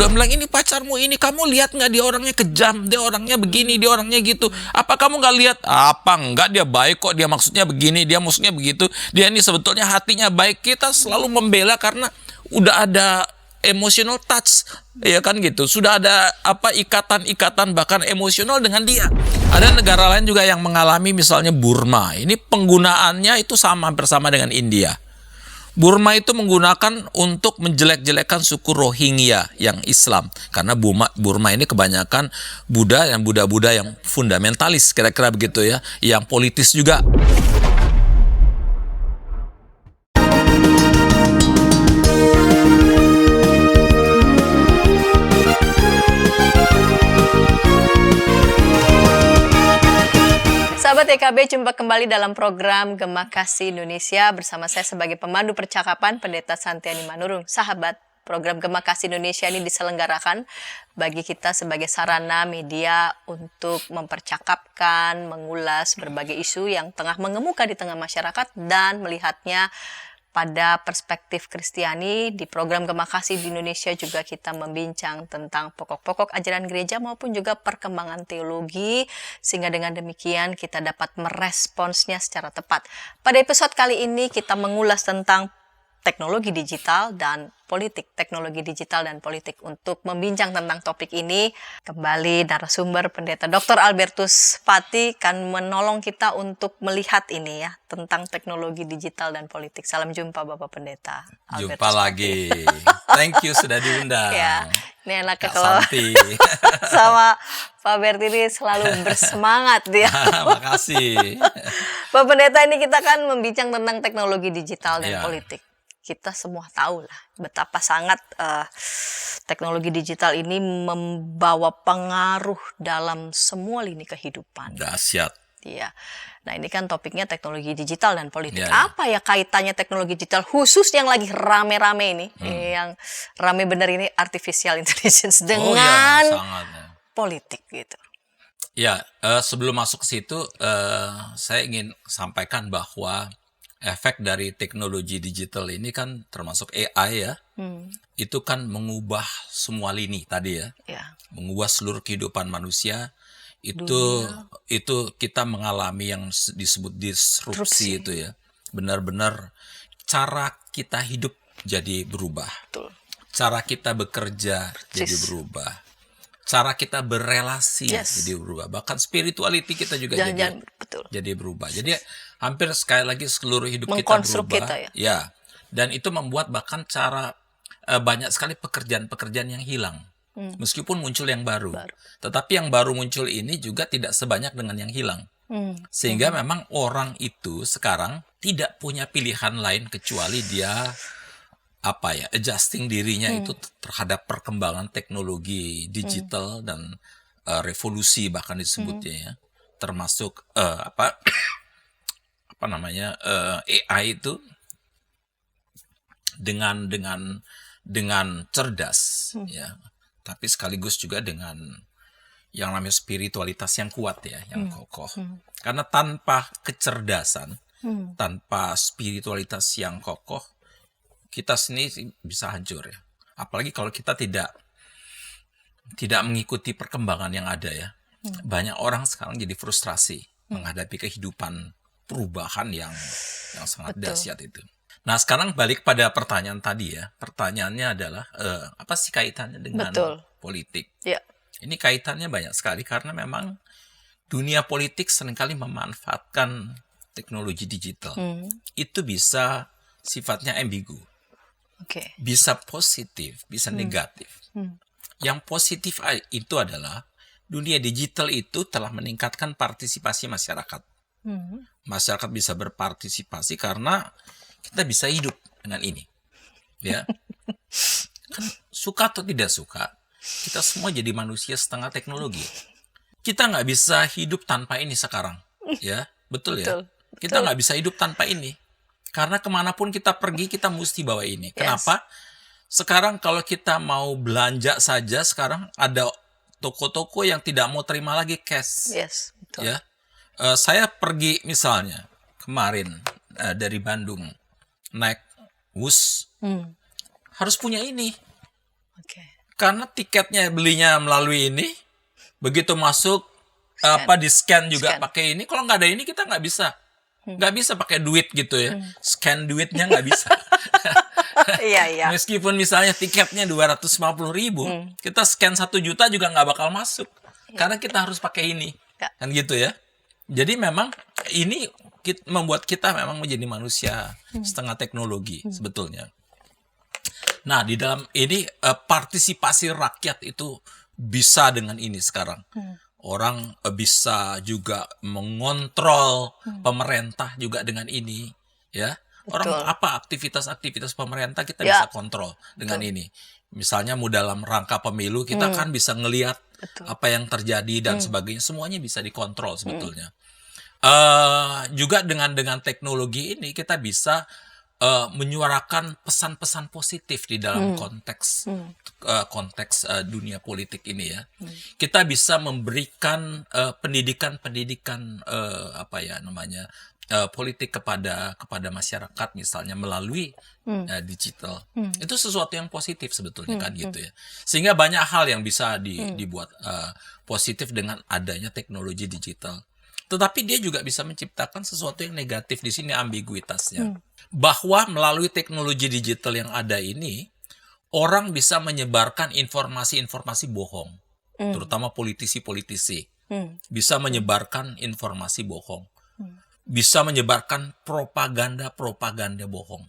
udah bilang ini pacarmu ini, kamu lihat nggak dia orangnya kejam, dia orangnya begini, dia orangnya gitu. Apa kamu nggak lihat? Apa enggak, dia baik kok, dia maksudnya begini, dia maksudnya begitu. Dia ini sebetulnya hatinya baik. Kita selalu membela karena udah ada emotional touch, ya kan gitu. Sudah ada ikatan-ikatan bahkan emosional dengan dia. Ada negara lain juga yang mengalami, misalnya Burma. Ini penggunaannya itu hampir sama dengan India. Burma itu menggunakan untuk menjelek-jelekan suku Rohingya yang Islam. Karena Burma ini kebanyakan Buddha dan Buddha-Buddha yang fundamentalis, kira-kira begitu ya. Yang politis juga. Sahabat EKB, jumpa kembali dalam program Gema Kasih Indonesia bersama saya sebagai pemandu percakapan Pendeta Santiani Manurung. Sahabat, program Gema Kasih Indonesia ini diselenggarakan bagi kita sebagai sarana media untuk mempercakapkan, mengulas berbagai isu yang tengah mengemuka di tengah masyarakat dan melihatnya pada perspektif Kristiani. Di program Gema Kasih di Indonesia juga kita membincang tentang pokok-pokok ajaran gereja maupun juga perkembangan teologi, sehingga dengan demikian kita dapat meresponsnya secara tepat. Pada episode kali ini kita mengulas tentang teknologi digital dan politik. Teknologi digital dan politik. Untuk membincang tentang topik ini, kembali narasumber Pendeta Dr. Albertus Pati akan menolong kita untuk melihat ini ya, tentang teknologi digital dan politik. Salam jumpa Bapak Pendeta Albertus Jumpa Pati. lagi. Thank you sudah diundang. Ya, ini enaknya Kak kalau Santi. sama Pak Berti ini selalu bersemangat dia. Makasih. Pak Pendeta, ini kita kan membincang tentang teknologi digital dan Ya. politik. Kita semua tahu lah betapa sangat teknologi digital ini membawa pengaruh dalam semua lini kehidupan. Dahsyat. Iya. Nah, ini kan topiknya teknologi digital dan politik. Ya. Apa ya kaitannya teknologi digital khusus yang lagi rame-rame ini, yang rame bener ini, artificial intelligence dengan sangat. politik gitu. Ya, sebelum masuk ke situ, saya ingin sampaikan bahwa efek dari teknologi digital ini kan termasuk AI ya, itu kan mengubah semua lini tadi ya, Ya. mengubah seluruh kehidupan manusia. Itu kita mengalami yang disebut disrupsi itu ya. Benar-benar cara kita hidup jadi berubah. Betul. Cara kita bekerja jadi berubah. Cara kita berelasi jadi berubah. Bahkan spirituality kita juga Betul. jadi berubah. Jadi hampir sekali lagi seluruh hidup kita Mengkonstruk berubah. kita ya. Dan itu membuat bahkan banyak sekali pekerjaan-pekerjaan yang hilang. Meskipun muncul yang baru. Tetapi yang baru muncul ini juga tidak sebanyak dengan yang hilang. Sehingga memang orang itu sekarang tidak punya pilihan lain kecuali dia adjusting dirinya itu terhadap perkembangan teknologi digital dan revolusi bahkan disebutnya ya. Termasuk AI itu dengan cerdas ya, tapi sekaligus juga dengan yang namanya spiritualitas yang kuat ya, yang kokoh. Karena tanpa kecerdasan, tanpa spiritualitas yang kokoh, kita sendiri bisa hancur ya. Apalagi kalau kita tidak mengikuti perkembangan yang ada ya. Banyak orang sekarang jadi frustrasi menghadapi kehidupan perubahan yang sangat dahsyat itu. Nah, sekarang balik pada pertanyaan tadi ya. Pertanyaannya adalah apa sih kaitannya dengan politik? Ya. Ini kaitannya banyak sekali karena memang dunia politik seringkali memanfaatkan teknologi digital. Itu bisa sifatnya ambigu. Bisa positif, bisa negatif. Yang positif itu adalah dunia digital itu telah meningkatkan partisipasi masyarakat. Masyarakat bisa berpartisipasi karena kita bisa hidup dengan ini. Ya. Kan suka atau tidak suka, kita semua jadi manusia setengah teknologi. Kita nggak bisa hidup tanpa ini sekarang. Ya, betul ya? Kita nggak bisa hidup tanpa ini. Karena kemanapun kita pergi, kita mesti bawa ini. Kenapa? Sekarang kalau kita mau belanja saja, sekarang ada toko-toko yang tidak mau terima lagi cash. Betul. Ya, saya pergi misalnya kemarin dari Bandung naik bus, harus punya ini. Karena tiketnya belinya melalui ini, begitu masuk di scan juga pakai ini. Kalau nggak ada ini kita nggak bisa pakai duit gitu ya. Scan duitnya nggak bisa. Iya. Meskipun misalnya tiketnya 250.000, kita scan 1 juta juga nggak bakal masuk. Karena kita harus pakai ini. Kan gitu ya. Jadi memang ini membuat kita memang menjadi manusia setengah teknologi sebetulnya. Nah, di dalam ini partisipasi rakyat itu bisa dengan ini sekarang. Orang bisa juga mengontrol pemerintah juga dengan ini, ya. Orang apa aktivitas-aktivitas pemerintah kita bisa kontrol dengan ini. Misalnya dalam rangka pemilu kita kan bisa ngelihat apa yang terjadi dan sebagainya, semuanya bisa dikontrol sebetulnya. Juga dengan teknologi ini kita bisa menyuarakan pesan-pesan positif di dalam konteks dunia politik ini ya. Kita bisa memberikan pendidikan politik kepada masyarakat misalnya melalui digital. Itu sesuatu yang positif sebetulnya kan gitu ya. Sehingga banyak hal yang bisa dibuat positif dengan adanya teknologi digital. Tetapi dia juga bisa menciptakan sesuatu yang negatif, di sini ambiguitasnya. Bahwa melalui teknologi digital yang ada ini, orang bisa menyebarkan informasi-informasi bohong. Terutama politisi-politisi. Bisa menyebarkan informasi bohong. Bisa menyebarkan propaganda-propaganda bohong.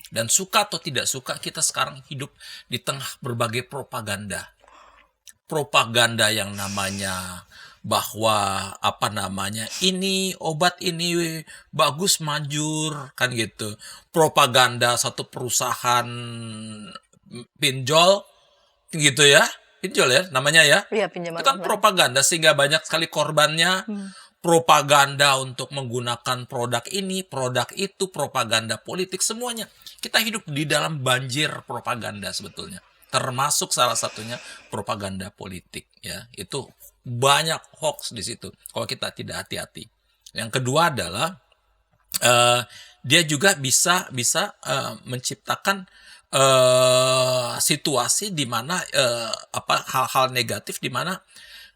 Dan suka atau tidak suka, kita sekarang hidup di tengah berbagai propaganda. Propaganda yang namanya bahwa ini obat ini bagus manjur kan gitu. Propaganda satu perusahaan pinjol gitu ya. Pinjol ya namanya ya. Iya, pinjaman. Itu kan propaganda sehingga banyak sekali korbannya. Propaganda untuk menggunakan produk ini, produk itu, propaganda politik, semuanya. Kita hidup di dalam banjir propaganda sebetulnya. Termasuk salah satunya propaganda politik ya. Itu banyak hoax di situ kalau kita tidak hati-hati. Yang kedua adalah dia juga bisa menciptakan situasi di mana hal-hal negatif di mana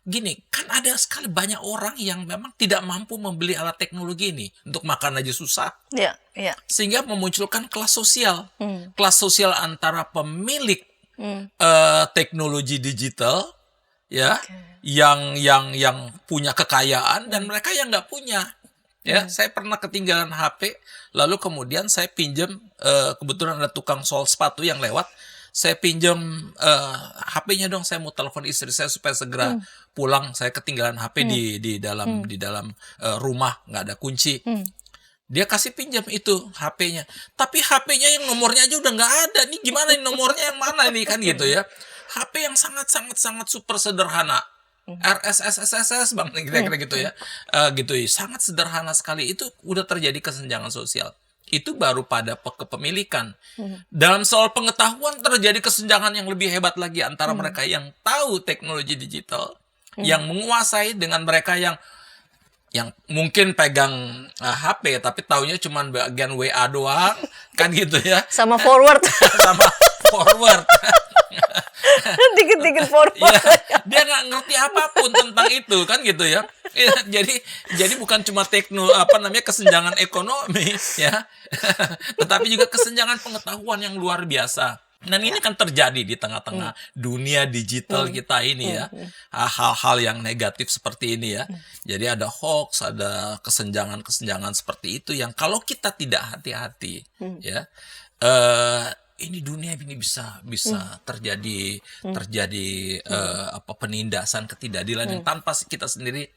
gini, kan ada sekali banyak orang yang memang tidak mampu membeli alat teknologi ini, untuk makan aja susah. Iya. Sehingga memunculkan kelas sosial. Kelas sosial antara pemilik teknologi digital ya, yang punya kekayaan dan mereka yang nggak punya. Ya, saya pernah ketinggalan HP, lalu kemudian saya pinjam, kebetulan ada tukang sol sepatu yang lewat. Saya pinjam HP-nya dong, saya mau telepon istri saya supaya segera pulang. Saya ketinggalan HP di dalam rumah, nggak ada kunci. Dia kasih pinjam itu HP-nya. Tapi HP-nya yang nomornya aja udah nggak ada. Nih gimana nih nomornya yang mana nih kan gitu ya. HP yang sangat super sederhana. RSS bang, kira-kira gitu ya. Sangat sederhana sekali. Itu udah terjadi kesenjangan sosial. Itu baru pada kepemilikan. Dalam soal pengetahuan terjadi kesenjangan yang lebih hebat lagi antara mereka yang tahu teknologi digital, yang menguasai, dengan mereka yang mungkin pegang HP tapi taunya cuma bagian WA doang, kan gitu ya. Sama forward. Sama forward. Dikit-dikit forward. Ya, dia nggak ngerti apapun tentang itu kan gitu ya. Jadi bukan cuma kesenjangan ekonomi ya, tetapi juga kesenjangan pengetahuan yang luar biasa. Dan ini kan terjadi di tengah-tengah dunia digital kita ini ya. Hal-hal yang negatif seperti ini ya. Jadi ada hoax, ada kesenjangan-kesenjangan seperti itu yang kalau kita tidak hati-hati ya, ini dunia ini bisa terjadi penindasan, ketidakadilan yang tanpa kita sendiri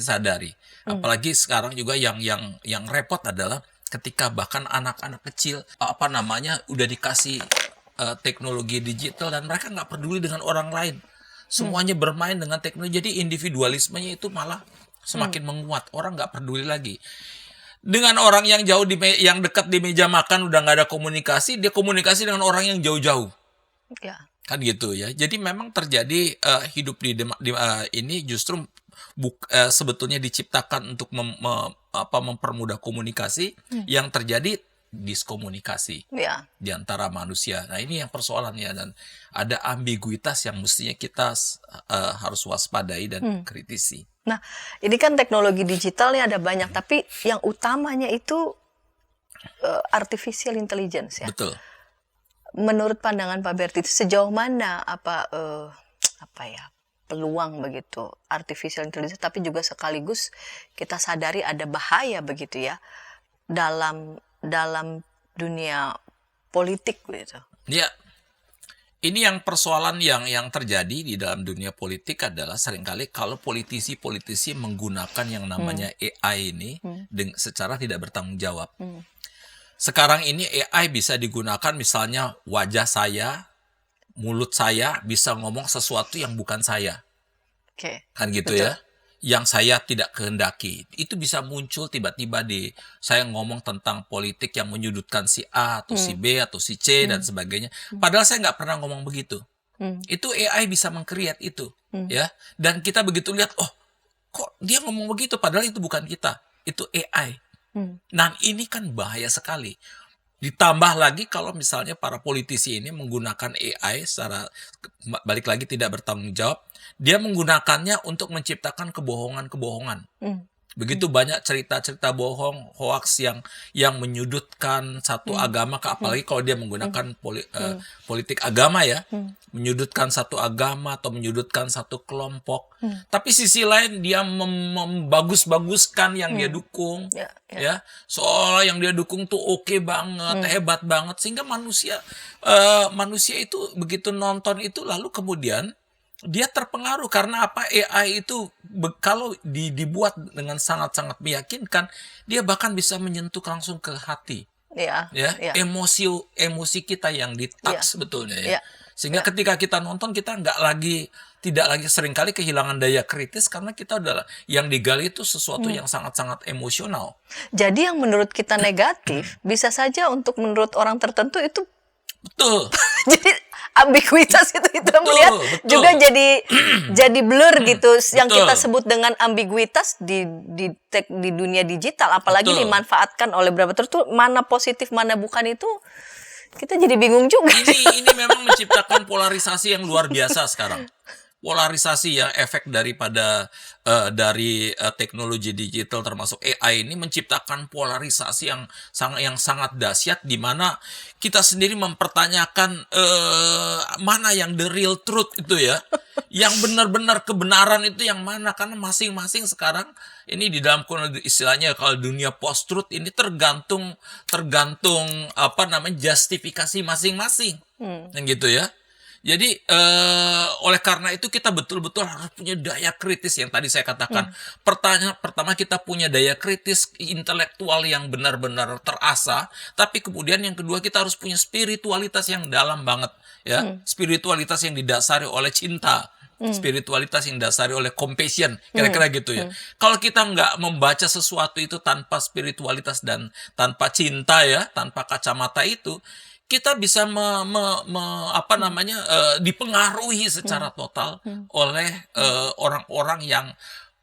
sadari. Apalagi sekarang juga yang repot adalah ketika bahkan anak-anak kecil udah dikasih teknologi digital dan mereka nggak peduli dengan orang lain. Semuanya bermain dengan teknologi. Jadi individualismenya itu malah semakin menguat. Orang nggak peduli lagi. Dengan orang yang jauh yang dekat di meja makan udah nggak ada komunikasi, dia komunikasi dengan orang yang jauh-jauh. Ya. Kan gitu ya. Jadi memang terjadi hidup di ini justru sebetulnya diciptakan untuk mempermudah komunikasi. Yang terjadi diskomunikasi Ya. di antara manusia. Nah, ini yang persoalannya, dan ada ambiguitas yang mestinya kita harus waspadai dan kritisi. Nah, ini kan teknologi digital nih ada banyak, tapi yang utamanya itu artificial intelligence ya. Betul. Menurut pandangan Pak Berti, sejauh mana apa ya peluang begitu artificial intelligence, tapi juga sekaligus kita sadari ada bahaya begitu ya dalam dunia politik gitu. Ya, ini yang persoalan yang terjadi di dalam dunia politik adalah seringkali kalau politisi-politisi menggunakan yang namanya AI ini secara tidak bertanggung jawab. Sekarang ini AI bisa digunakan, misalnya wajah saya, mulut saya bisa ngomong sesuatu yang bukan saya. Kan gitu. Betul. Ya. Yang saya tidak kehendaki. Itu bisa muncul tiba-tiba saya ngomong tentang politik yang menyudutkan si A atau si B atau si C dan sebagainya. Padahal saya nggak pernah ngomong begitu. Itu AI bisa meng-create itu. Ya. Dan kita begitu lihat, oh kok dia ngomong begitu, padahal itu bukan kita. Itu AI. Nah, ini kan bahaya sekali. Ditambah lagi kalau misalnya para politisi ini menggunakan AI secara, balik lagi, tidak bertanggung jawab. Dia menggunakannya untuk menciptakan kebohongan-kebohongan. Begitu banyak cerita-cerita bohong, hoaks yang menyudutkan satu agama, apalagi kalau dia menggunakan politik agama ya, menyudutkan satu agama atau menyudutkan satu kelompok. Tapi sisi lain dia membagus-baguskan yang dia dukung, ya, seolah yang dia dukung tuh oke banget, hebat banget, sehingga manusia itu begitu nonton itu lalu kemudian dia terpengaruh. Karena apa? AI itu kalau dibuat dengan sangat-sangat meyakinkan, dia bahkan bisa menyentuh langsung ke hati. Ya. Emosi kita yang di-touch sebetulnya ya. Sehingga ketika kita nonton, kita tidak lagi seringkali kehilangan daya kritis, karena kita udah yang digali itu sesuatu yang sangat-sangat emosional. Jadi yang menurut kita negatif bisa saja untuk menurut orang tertentu itu betul. Jadi ambiguitas itu kita melihat juga jadi blur gitu, yang kita sebut dengan ambiguitas di dunia digital, apalagi dimanfaatkan oleh berapa tertentu, mana positif mana bukan, itu kita jadi bingung juga. Ini memang menciptakan polarisasi yang luar biasa sekarang. Polarisasi ya, efek daripada dari teknologi digital termasuk AI ini menciptakan polarisasi yang sangat dahsyat, di mana kita sendiri mempertanyakan mana yang the real truth itu ya, yang benar-benar kebenaran itu yang mana, karena masing-masing sekarang ini di dalam istilahnya kalau dunia post truth ini tergantung justifikasi masing-masing, gitu ya. Jadi oleh karena itu kita betul-betul harus punya daya kritis yang tadi saya katakan. Pertama kita punya daya kritis intelektual yang benar-benar terasah, tapi kemudian yang kedua kita harus punya spiritualitas yang dalam banget ya. Spiritualitas yang didasari oleh cinta. Spiritualitas yang didasari oleh compassion, kira-kira gitu ya. Kalau kita nggak membaca sesuatu itu tanpa spiritualitas dan tanpa cinta ya, tanpa kacamata itu, kita bisa dipengaruhi secara total oleh orang-orang yang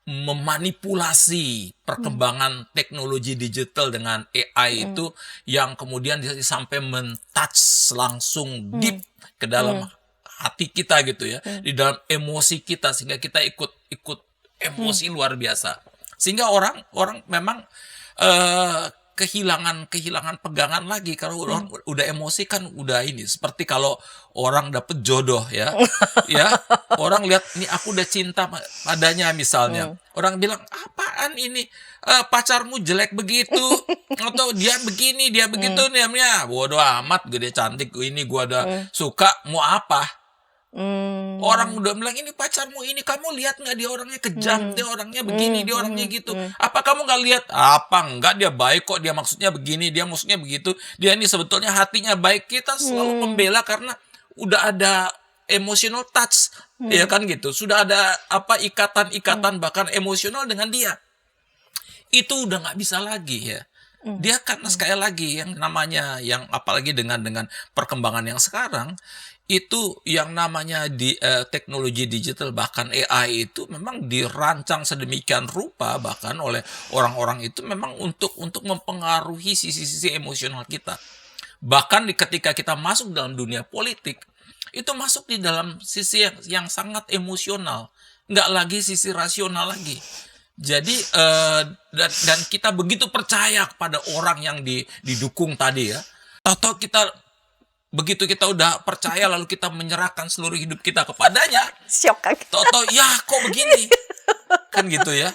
memanipulasi perkembangan teknologi digital dengan AI itu, yang kemudian sampai men-touch langsung deep ke dalam hati kita gitu ya, di dalam emosi kita, sehingga kita ikut emosi luar biasa, sehingga orang memang kehilangan pegangan lagi. Kalau orang udah emosi kan udah ini, seperti kalau orang dapet jodoh ya. Ya, orang lihat ini aku udah cinta padanya misalnya. Orang bilang, "Apaan ini? Pacarmu jelek begitu atau dia begini, dia begitu nih." Bodoh amat, dia cantik ini, gua udah suka, mau apa? Orang udah bilang, ini pacarmu ini, kamu lihat nggak dia orangnya kejam, dia orangnya begini, dia orangnya gitu. Apa kamu nggak lihat? Apa enggak, dia baik kok, dia maksudnya begini, dia maksudnya begitu, dia ini sebetulnya hatinya baik. Kita selalu membela karena udah ada emotional touch, ya kan gitu. Sudah ada ikatan bahkan emosional dengan dia. Itu udah nggak bisa lagi ya. Dia karena sekali lagi yang namanya, yang apalagi dengan perkembangan yang sekarang, itu yang namanya teknologi digital, bahkan AI itu memang dirancang sedemikian rupa bahkan oleh orang-orang itu memang untuk mempengaruhi sisi-sisi emosional kita. Bahkan ketika kita masuk dalam dunia politik, itu masuk di dalam sisi yang sangat emosional, nggak lagi sisi rasional lagi. Jadi dan kita begitu percaya kepada orang yang didukung tadi ya. Atau begitu kita udah percaya lalu kita menyerahkan seluruh hidup kita kepadanya. Syok kan? Toto ya kok begini? Kan gitu ya.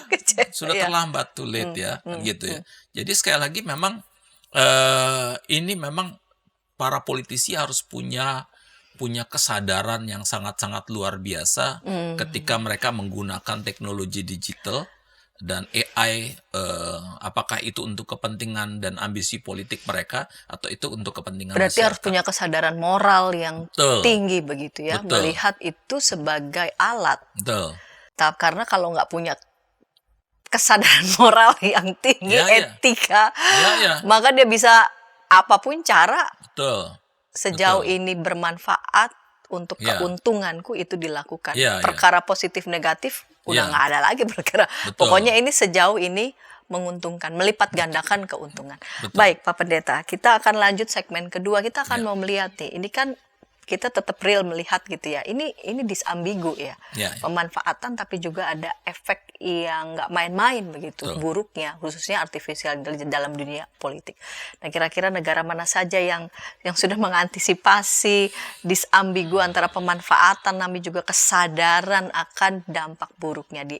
Sudah Iya. terlambat, too late ya, kan gitu ya. Jadi sekali lagi memang ini memang para politisi harus punya kesadaran yang sangat-sangat luar biasa ketika mereka menggunakan teknologi digital dan AI, apakah itu untuk kepentingan dan ambisi politik mereka atau itu untuk kepentingan Berarti harus masyarakat. punya kesadaran moral yang Betul. tinggi begitu ya, Betul. melihat itu sebagai alat. Betul. Karena kalau nggak punya kesadaran moral yang tinggi, Ya, ya. etika, Ya. maka dia bisa apapun cara Betul. sejauh Betul. ini bermanfaat untuk Ya. keuntunganku itu dilakukan. Ya, ya. Perkara positif negatif udah Ya. nggak ada lagi perkara. Betul. Pokoknya ini sejauh ini menguntungkan, melipat gandakan keuntungan. Betul. Baik Pak Pendeta, kita akan lanjut segmen kedua. Kita akan Ya. mau melihat nih, ini kan kita tetap real melihat gitu ya. Ini disambigu ya. Ya. Pemanfaatan tapi juga ada efek yang nggak main-main begitu, Betul. buruknya khususnya artifisial dalam dunia politik. Nah, kira-kira negara mana saja yang sudah mengantisipasi disambigu antara pemanfaatan tapi juga kesadaran akan dampak buruknya di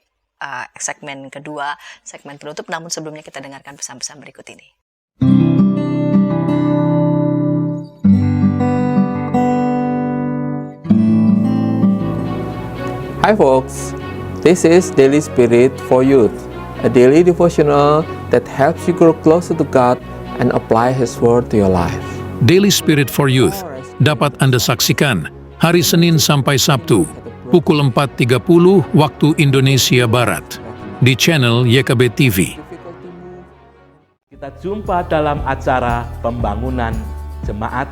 segmen kedua, segmen penutup. Namun sebelumnya kita dengarkan pesan-pesan berikut ini. Hi folks, this is Daily Spirit for Youth, a daily devotional that helps you grow closer to God and apply His Word to your life. Daily Spirit for Youth dapat Anda saksikan hari Senin sampai Sabtu pukul 4.30 waktu Indonesia Barat di channel YKB TV. Kita jumpa dalam acara Pembangunan Jemaat.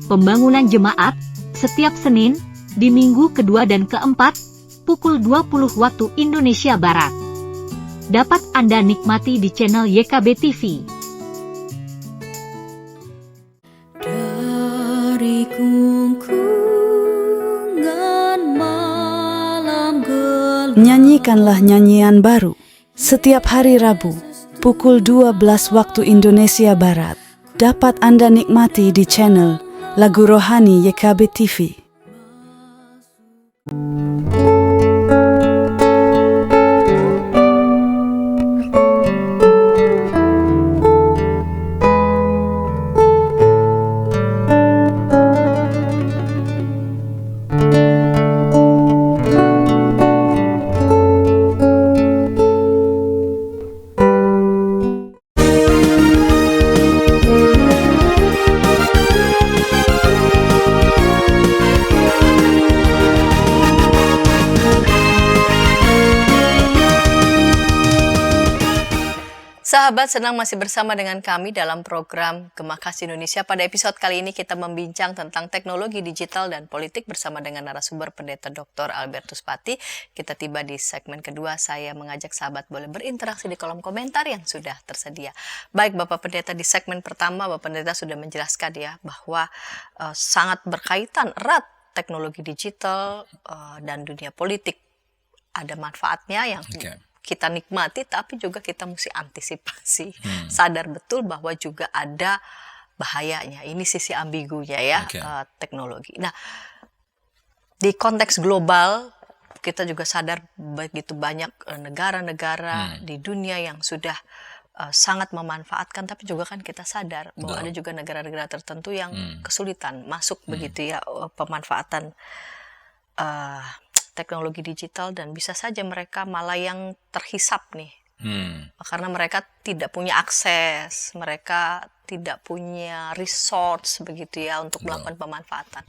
Pembangunan Jemaat setiap Senin di minggu kedua dan keempat pukul 20 waktu Indonesia Barat. Dapat Anda nikmati di channel YKB TV. Dari gungkungan malam gelap. Nyanyikanlah nyanyian baru setiap hari Rabu pukul 12 waktu Indonesia Barat. Dapat Anda nikmati di channel Lagu Rohani YKB TV. Sahabat, senang masih bersama dengan kami dalam program Gema Kasih Indonesia. Pada episode kali ini kita membincang tentang teknologi digital dan politik bersama dengan narasumber Pendeta Dr. Albertus Pati. Kita tiba di segmen kedua, saya mengajak sahabat boleh berinteraksi di kolom komentar yang sudah tersedia. Baik Bapak Pendeta, di segmen pertama Bapak Pendeta sudah menjelaskan ya bahwa sangat berkaitan erat teknologi digital dan dunia politik. Ada manfaatnya yang kita nikmati, tapi juga kita mesti antisipasi. Sadar betul bahwa juga ada bahayanya. Ini sisi ambigunya ya, teknologi. Nah, di konteks global, kita juga sadar begitu banyak negara-negara di dunia yang sudah sangat memanfaatkan, tapi juga kan kita sadar bahwa ada juga negara-negara tertentu yang kesulitan masuk begitu ya, pemanfaatan teknologi digital, dan bisa saja mereka malah yang terhisap nih. Karena mereka tidak punya akses, mereka tidak punya resource begitu ya untuk melakukan pemanfaatan.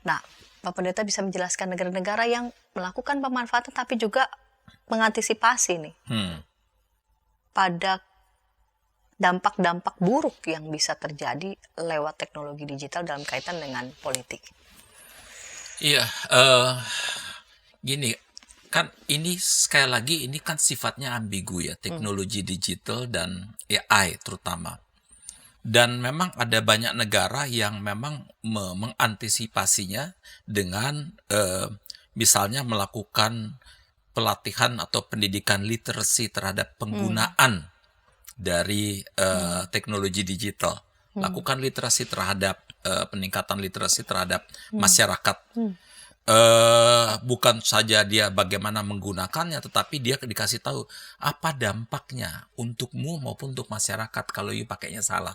Nah, Pak Pendeta bisa menjelaskan negara-negara yang melakukan pemanfaatan tapi juga mengantisipasi nih pada dampak-dampak buruk yang bisa terjadi lewat teknologi digital dalam kaitan dengan politik. Iya, gini, kan ini sekali lagi ini kan sifatnya ambigu ya, teknologi digital dan AI terutama. Dan memang ada banyak negara yang memang mengantisipasinya dengan misalnya melakukan pelatihan atau pendidikan literasi terhadap penggunaan dari teknologi digital. Lakukan literasi terhadap peningkatan literasi terhadap masyarakat. Bukan saja dia bagaimana menggunakannya, tetapi dia dikasih tahu apa dampaknya untukmu maupun untuk masyarakat kalau you pakainya salah.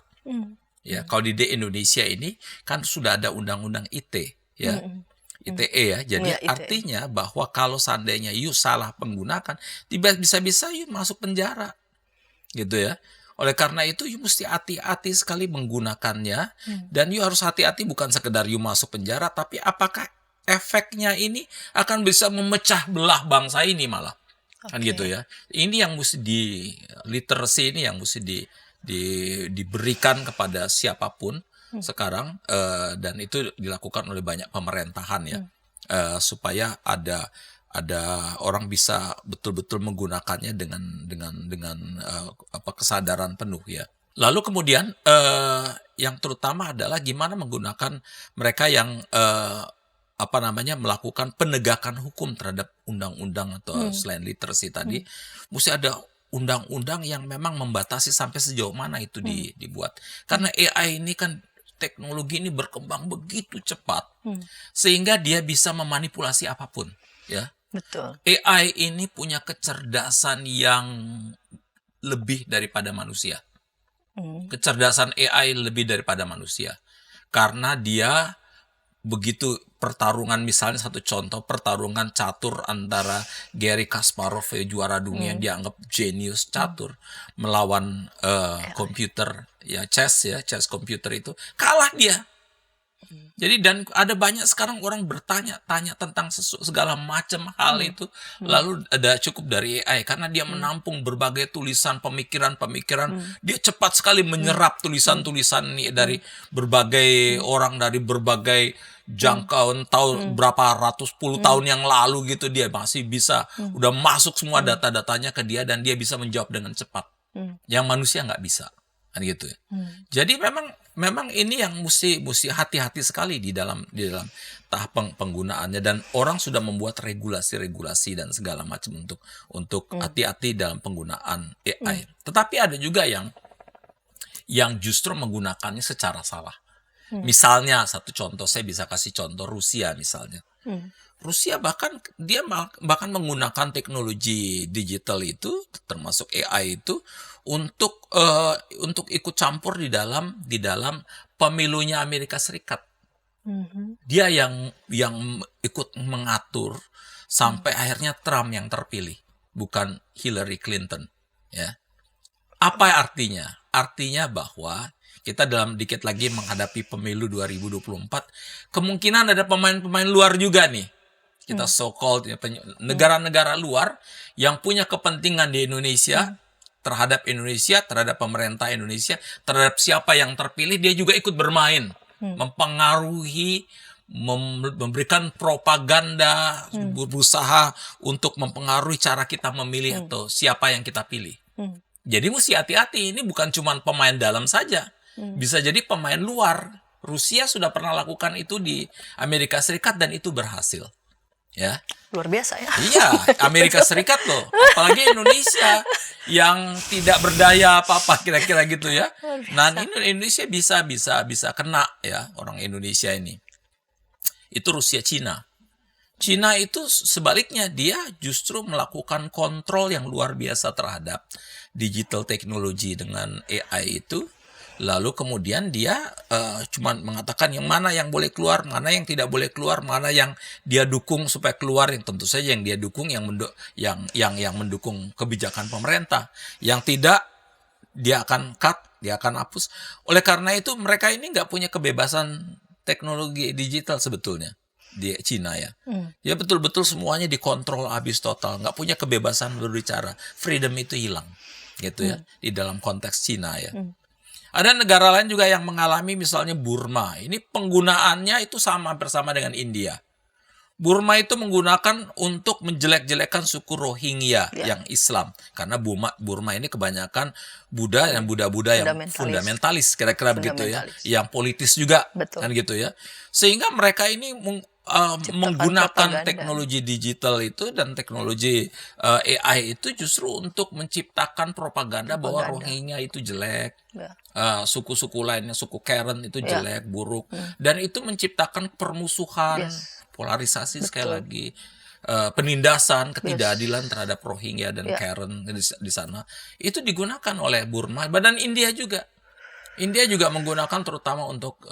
Ya, kalau di Indonesia ini kan sudah ada undang-undang IT, ya, ITE ya. Jadi Ya, ITE. artinya bahwa kalau seandainya you salah menggunakan, bisa-bisa you masuk penjara, gitu ya. Oleh karena itu, you mesti hati-hati sekali menggunakannya, dan you harus hati-hati bukan sekedar you masuk penjara, tapi apakah efeknya ini akan bisa memecah belah bangsa ini malah, kan gitu ya. Ini yang mesti literasi ini yang mesti diberikan kepada siapapun sekarang, dan itu dilakukan oleh banyak pemerintahan ya, supaya ada orang bisa betul-betul menggunakannya dengan kesadaran penuh ya. Lalu kemudian yang terutama adalah gimana menggunakan mereka yang melakukan penegakan hukum terhadap undang-undang atau selain literasi tadi, mesti ada undang-undang yang memang membatasi sampai sejauh mana itu dibuat. Karena AI ini kan teknologi ini berkembang begitu cepat sehingga dia bisa memanipulasi apapun, ya. Betul. AI ini punya kecerdasan yang lebih daripada manusia. Kecerdasan AI lebih daripada manusia. Karena dia begitu pertarungan, misalnya satu contoh pertarungan catur antara Garry Kasparov, juara dunia yang dianggap jenius catur, melawan komputer ya, chess komputer itu kalah dia. Jadi dan ada banyak sekarang orang bertanya-tanya tentang segala macam hal itu, lalu ada cukup dari AI karena dia menampung berbagai tulisan, pemikiran-pemikiran, dia cepat sekali menyerap tulisan-tulisan ini dari berbagai orang, dari berbagai jangkauan tahun berapa ratus puluh tahun yang lalu gitu, dia masih bisa udah masuk semua data-datanya ke dia dan dia bisa menjawab dengan cepat, yang manusia nggak bisa, kan gitu ya. Jadi memang ini yang mesti hati-hati sekali di dalam tahap penggunaannya, dan orang sudah membuat regulasi dan segala macam untuk hati-hati dalam penggunaan AI. Tetapi ada juga yang justru menggunakannya secara salah. Misalnya satu contoh, saya bisa kasih contoh Rusia misalnya. Rusia bahkan menggunakan teknologi digital itu, termasuk AI itu, untuk ikut campur di dalam pemilunya Amerika Serikat. Dia yang ikut mengatur sampai akhirnya Trump yang terpilih, bukan Hillary Clinton. Ya, apa artinya? Artinya bahwa kita dalam dikit lagi menghadapi pemilu 2024, kemungkinan ada pemain-pemain luar juga nih. Kita so-called negara-negara luar yang punya kepentingan di Indonesia, terhadap Indonesia, terhadap pemerintah Indonesia, terhadap siapa yang terpilih, dia juga ikut bermain, mempengaruhi, memberikan propaganda, berusaha untuk mempengaruhi cara kita memilih atau siapa yang kita pilih. Jadi mesti hati-hati, ini bukan cuma pemain dalam saja, bisa jadi pemain luar. Rusia sudah pernah lakukan itu di Amerika Serikat dan itu berhasil. Ya. Luar biasa ya. Iya, Amerika Serikat loh. Apalagi Indonesia yang tidak berdaya apa-apa kira-kira gitu ya. Nah, ini Indonesia bisa kena ya, orang Indonesia ini. Itu Rusia, Cina. Cina itu sebaliknya, dia justru melakukan kontrol yang luar biasa terhadap digital teknologi dengan AI itu. Lalu kemudian dia cuma mengatakan yang mana yang boleh keluar, mana yang tidak boleh keluar, mana yang dia dukung supaya keluar, yang tentu saja yang dia dukung yang mendukung kebijakan pemerintah. Yang tidak, dia akan cut, dia akan hapus. Oleh karena itu mereka ini nggak punya kebebasan teknologi digital sebetulnya di Cina ya. Ya betul-betul semuanya dikontrol habis total, nggak punya kebebasan berbicara, freedom itu hilang gitu ya di dalam konteks Cina ya. Ada negara lain juga yang mengalami, misalnya Burma. Ini penggunaannya itu bersama dengan India. Burma itu menggunakan untuk menjelek-jelekan suku Rohingya yang Islam. Karena Burma ini kebanyakan Buddha dan Buddha yang fundamentalis, kira-kira begitu ya. Yang politis juga, kan gitu ya. Sehingga mereka ini menggunakan teknologi digital itu dan teknologi AI itu justru untuk menciptakan propaganda bahwa Rohingya itu jelek, suku-suku lainnya, suku Karen itu jelek, buruk, dan itu menciptakan permusuhan, polarisasi sekali lagi, penindasan, ketidakadilan terhadap Rohingya dan Karen di sana. Itu digunakan oleh Burma dan India juga. India juga menggunakan terutama untuk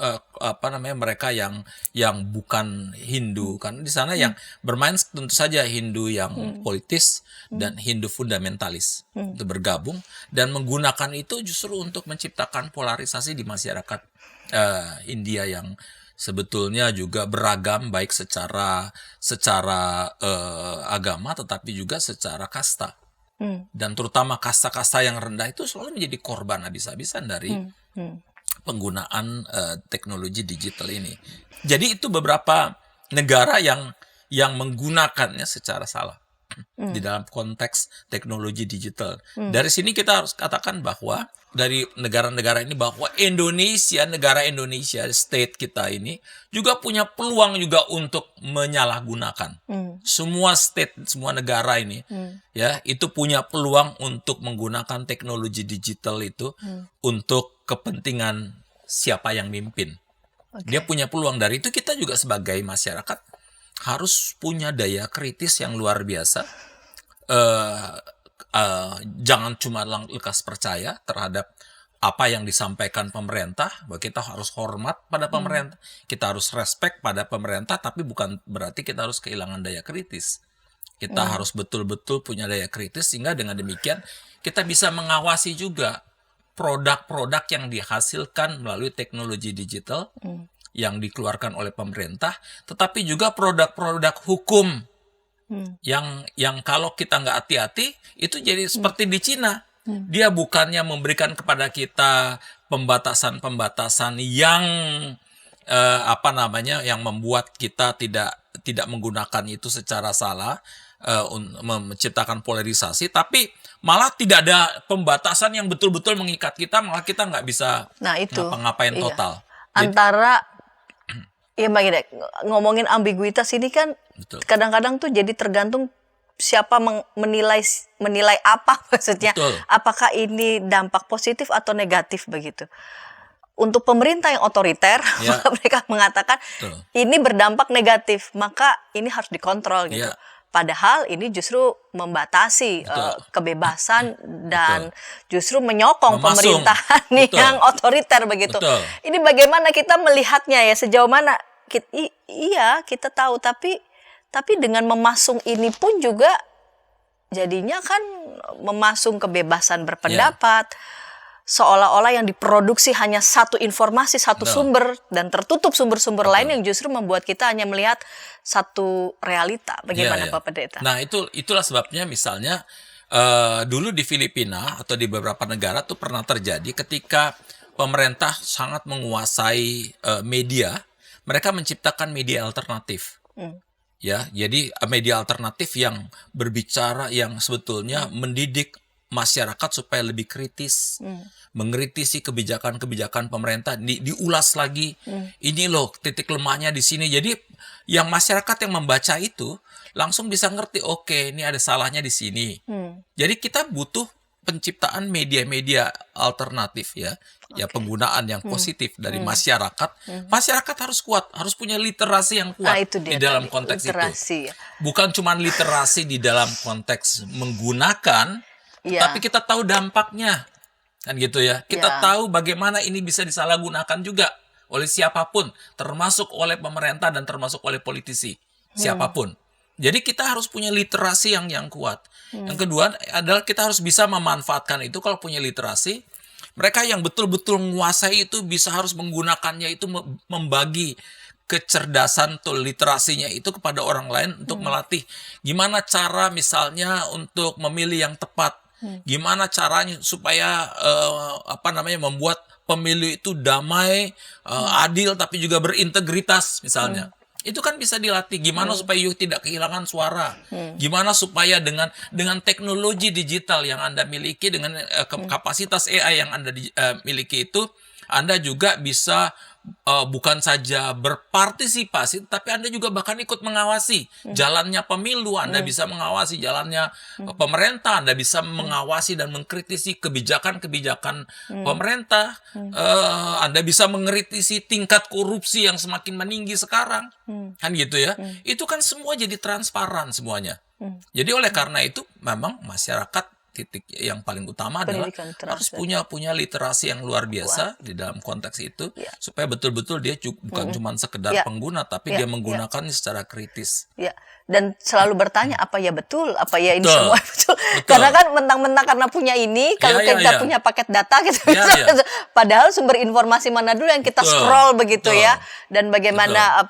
mereka yang bukan Hindu, kan di sana yang bermain tentu saja Hindu yang politis dan Hindu fundamentalis itu bergabung dan menggunakan itu justru untuk menciptakan polarisasi di masyarakat India yang sebetulnya juga beragam baik secara agama tetapi juga secara kasta. Dan terutama kasta-kasta yang rendah itu selalu menjadi korban habis-habisan dari penggunaan teknologi digital ini. Jadi itu beberapa negara yang menggunakannya secara salah di dalam konteks teknologi digital. Dari sini kita harus katakan bahwa dari negara-negara ini bahwa negara Indonesia, state kita ini juga punya peluang juga untuk menyalahgunakan. Semua state, semua negara ini ya itu punya peluang untuk menggunakan teknologi digital itu untuk kepentingan siapa yang mimpin. Dia punya peluang. Dari itu kita juga sebagai masyarakat harus punya daya kritis yang luar biasa. Jangan cuma lekas percaya terhadap apa yang disampaikan pemerintah, bahwa kita harus hormat pada pemerintah, kita harus respect pada pemerintah, tapi bukan berarti kita harus kehilangan daya kritis. Kita harus betul-betul punya daya kritis, sehingga dengan demikian kita bisa mengawasi juga produk-produk yang dihasilkan melalui teknologi digital yang dikeluarkan oleh pemerintah, tetapi juga produk-produk hukum yang kalau kita nggak hati-hati itu jadi seperti di Cina. Dia bukannya memberikan kepada kita pembatasan-pembatasan yang yang membuat kita tidak menggunakan itu secara salah, menciptakan polarisasi, tapi malah tidak ada pembatasan yang betul-betul mengikat kita, malah kita nggak bisa ngapa-ngapain total. Antara Mbak Ida, ngomongin ambiguitas ini kan kadang-kadang tuh jadi tergantung siapa menilai apa maksudnya. Apakah ini dampak positif atau negatif begitu. Untuk pemerintah yang otoriter, mereka mengatakan ini berdampak negatif, maka ini harus dikontrol gitu. Padahal ini justru membatasi kebebasan dan justru menyokong pemerintahan yang otoriter begitu. Ini bagaimana kita melihatnya ya, sejauh mana kita tahu, tapi dengan memasung ini pun juga jadinya kan memasung kebebasan berpendapat. Seolah-olah yang diproduksi hanya satu informasi, satu sumber, dan tertutup sumber-sumber lain yang justru membuat kita hanya melihat satu realita. Bagaimana Pak Pendeta? Nah itulah sebabnya misalnya dulu di Filipina atau di beberapa negara tuh pernah terjadi ketika pemerintah sangat menguasai media, mereka menciptakan media alternatif. Ya, jadi media alternatif yang berbicara, yang sebetulnya mendidik masyarakat supaya lebih kritis, mengkritisi kebijakan-kebijakan pemerintah, diulas lagi. Ini loh titik lemahnya di sini. Jadi yang masyarakat yang membaca itu langsung bisa ngerti, oke, ini ada salahnya di sini. Jadi kita butuh penciptaan media-media alternatif ya penggunaan yang positif dari masyarakat. Masyarakat harus kuat, harus punya literasi yang kuat di dalam konteks itu. Bukan cuma literasi di dalam konteks menggunakan, tapi kita tahu dampaknya, kan gitu ya. Kita tahu bagaimana ini bisa disalahgunakan juga oleh siapapun, termasuk oleh pemerintah dan termasuk oleh politisi, siapapun. Jadi kita harus punya literasi yang kuat. Yang kedua adalah kita harus bisa memanfaatkan itu. Kalau punya literasi, mereka yang betul-betul menguasai itu harus menggunakannya itu, membagi kecerdasan atau literasinya itu kepada orang lain untuk melatih gimana cara misalnya untuk memilih yang tepat, gimana caranya supaya membuat pemilu itu damai, adil tapi juga berintegritas misalnya. Itu kan bisa dilatih. Gimana supaya you tidak kehilangan suara? Gimana supaya dengan teknologi digital yang Anda miliki, dengan kapasitas AI yang Anda miliki itu, Anda juga bisa bukan saja berpartisipasi, tapi Anda juga bahkan ikut mengawasi jalannya pemilu. Anda bisa mengawasi jalannya pemerintah. Anda bisa mengawasi dan mengkritisi kebijakan-kebijakan pemerintah. Anda bisa mengkritisi tingkat korupsi yang semakin meninggi sekarang. Kan gitu ya. Itu kan semua jadi transparan semuanya. Jadi oleh karena itu memang masyarakat, titik yang paling utama adalah harus punya literasi yang luar biasa di dalam konteks itu, supaya betul-betul dia bukan cuma sekedar pengguna, tapi dia menggunakannya secara kritis. Ya, dan selalu bertanya apa ya betul, apa ya ini semua betul. Karena kan mentang-mentang karena punya ini, kalau kita punya paket data gitu, padahal sumber informasi mana dulu yang kita scroll begitu ya, dan bagaimana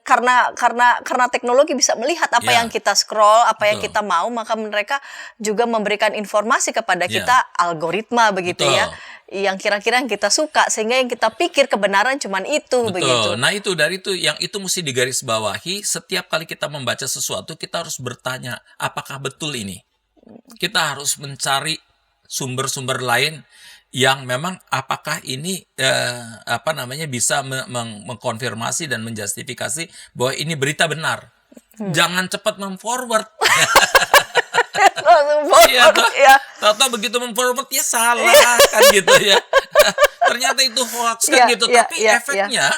karena teknologi bisa melihat apa yang kita scroll, apa yang kita mau, maka mereka juga memberikan informasi kepada kita, algoritma begitu ya, yang kira-kira yang kita suka, sehingga yang kita pikir kebenaran cuman itu. Begitu. Nah itu yang itu mesti digarisbawahi. Setiap kali kita membaca sesuatu, kita harus bertanya apakah betul ini. Kita harus mencari sumber-sumber lain yang memang apakah ini bisa mengkonfirmasi dan menjustifikasi bahwa ini berita benar. Jangan cepat memforward. Tahu begitu memforward ya salah kan gitu ya. Ternyata itu hoax kan gitu. Tapi efeknya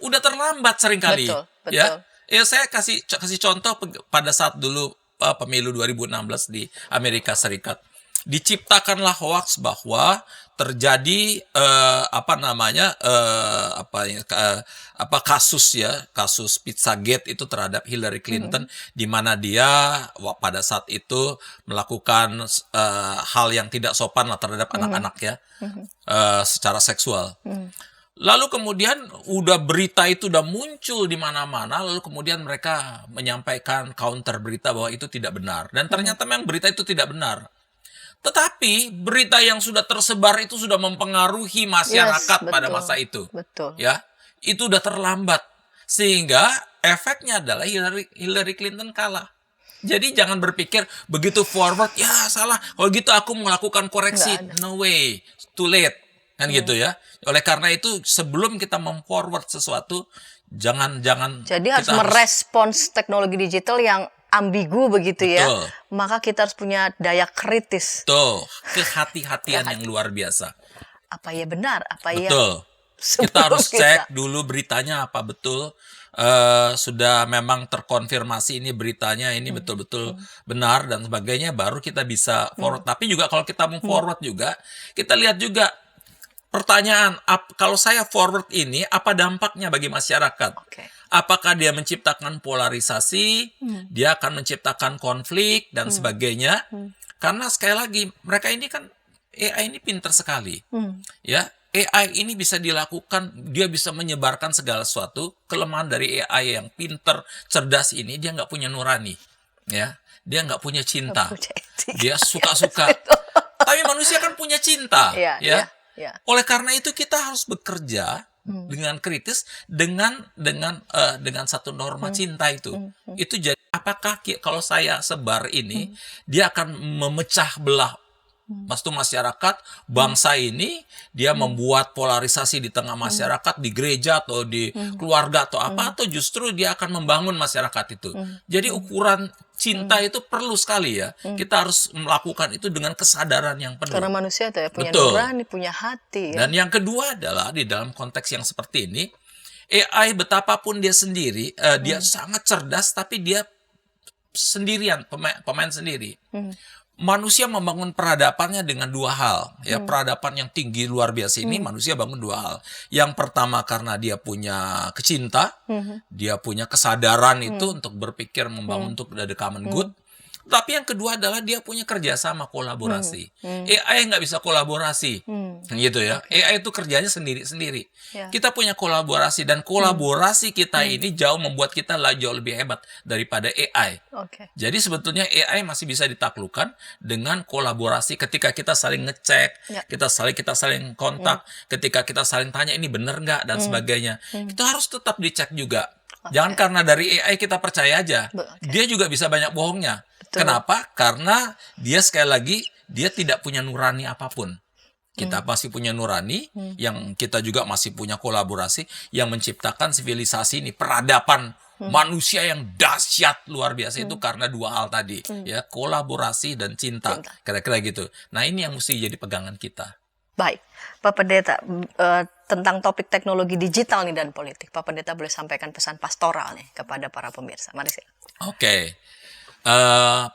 udah terlambat seringkali. Betul. Ya saya kasih contoh pada saat dulu pemilu 2016 di Amerika Serikat. Diciptakanlah hoax bahwa terjadi kasus Pizzagate itu terhadap Hillary Clinton, di mana dia pada saat itu melakukan hal yang tidak sopan lah terhadap anak-anak ya, secara seksual. Lalu kemudian berita itu udah muncul di mana-mana, lalu kemudian mereka menyampaikan counter berita bahwa itu tidak benar, dan ternyata memang berita itu tidak benar. Tetapi berita yang sudah tersebar itu sudah mempengaruhi masyarakat pada masa itu. Betul. Ya, itu udah terlambat. Sehingga efeknya adalah Hillary Clinton kalah. Jadi jangan berpikir begitu forward, ya salah. Kalau gitu aku melakukan koreksi. No way, too late. Kan gitu ya. Oleh karena itu sebelum kita memforward sesuatu, jangan. Jadi harus merespons teknologi digital yang ambigu begitu ya, maka kita harus punya daya kritis. Kehati-hatian yang luar biasa. Apa ya benar, apa ya. Kita harus cek dulu beritanya apa betul sudah memang terkonfirmasi ini beritanya ini betul-betul benar dan sebagainya, baru kita bisa forward. Tapi juga kalau kita mau forward juga, kita lihat juga pertanyaan, kalau saya forward ini apa dampaknya bagi masyarakat? Apakah dia menciptakan polarisasi, dia akan menciptakan konflik dan sebagainya? Karena sekali lagi mereka ini kan AI ini pintar sekali, ya. AI ini bisa dilakukan, dia bisa menyebarkan segala sesuatu. Kelemahan dari AI yang pintar, cerdas ini, dia nggak punya nurani, ya. Dia nggak punya cinta, dia suka-suka. Tapi manusia kan punya cinta, ya. Oleh karena itu kita harus bekerja dengan kritis dengan satu norma cinta itu. Itu jadi apakah kalau saya sebar ini dia akan memecah belah masyarakat bangsa ini, dia membuat polarisasi di tengah masyarakat, di gereja atau di keluarga atau apa, atau justru dia akan membangun masyarakat itu. Jadi ukuran cinta itu perlu sekali ya. Kita harus melakukan itu dengan kesadaran yang penuh. Karena manusia itu ya punya nurani, punya hati. Ya? Dan yang kedua adalah di dalam konteks yang seperti ini, AI betapapun dia sendiri, dia sangat cerdas, tapi dia sendirian, pemain sendiri. Manusia membangun peradabannya dengan dua hal, ya. Peradaban yang tinggi luar biasa ini manusia bangun dua hal. Yang pertama karena dia punya kecinta, dia punya kesadaran itu untuk berpikir membangun untuk the common good. Tapi yang kedua adalah dia punya kerjasama kolaborasi. AI nggak bisa kolaborasi, gitu ya. AI itu kerjanya sendiri-sendiri. Ya. Kita punya kolaborasi dan kolaborasi kita ini jauh membuat kita jauh lebih hebat daripada AI. Oke. Jadi sebetulnya AI masih bisa ditaklukkan dengan kolaborasi ketika kita saling ngecek, Ya. kita saling kontak, ketika kita saling tanya ini benar nggak dan sebagainya. Itu harus tetap dicek juga. Jangan karena dari AI kita percaya aja. Dia juga bisa banyak bohongnya. Betul. Kenapa? Karena dia sekali lagi dia tidak punya nurani apapun. Kita masih punya nurani, yang kita juga masih punya kolaborasi yang menciptakan sivilisasi ini, peradaban manusia yang dahsyat luar biasa itu karena dua hal tadi, ya, kolaborasi dan cinta. Kira-kira gitu. Nah, ini yang mesti jadi pegangan kita. Baik, Pak Pendeta, tentang topik teknologi digital nih dan politik, Pak Pendeta boleh sampaikan pesan pastoral nih kepada para pemirsa. Mari sih. Oke.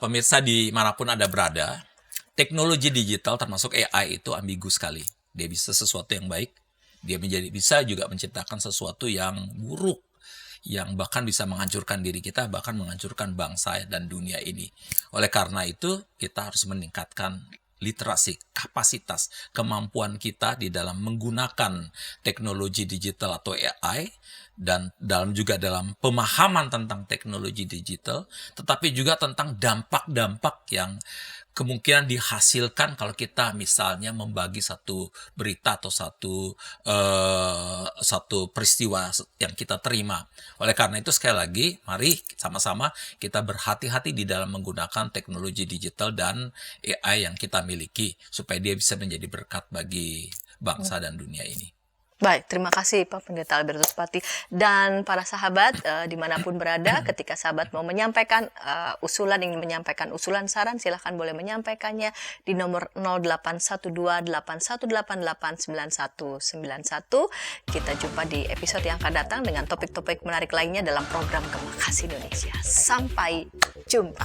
Pemirsa dimanapun Anda berada, teknologi digital termasuk AI itu ambigu sekali. Dia bisa sesuatu yang baik, dia bisa juga menciptakan sesuatu yang buruk, yang bahkan bisa menghancurkan diri kita, bahkan menghancurkan bangsa dan dunia ini. Oleh karena itu, kita harus meningkatkan literasi, kapasitas, kemampuan kita di dalam menggunakan teknologi digital atau AI, dan dalam pemahaman tentang teknologi digital, tetapi juga tentang dampak-dampak yang kemungkinan dihasilkan kalau kita misalnya membagi satu berita atau satu peristiwa yang kita terima. Oleh karena itu sekali lagi, mari sama-sama kita berhati-hati di dalam menggunakan teknologi digital dan AI yang kita miliki supaya dia bisa menjadi berkat bagi bangsa dan dunia ini. Baik, terima kasih Pak Pendeta Albertus Pati. Dan para sahabat dimanapun berada, ketika sahabat mau menyampaikan ingin menyampaikan usulan saran, silahkan boleh menyampaikannya di nomor 081281889191. Kita jumpa di episode yang akan datang dengan topik-topik menarik lainnya dalam program Gema Kasih Indonesia. Sampai jumpa.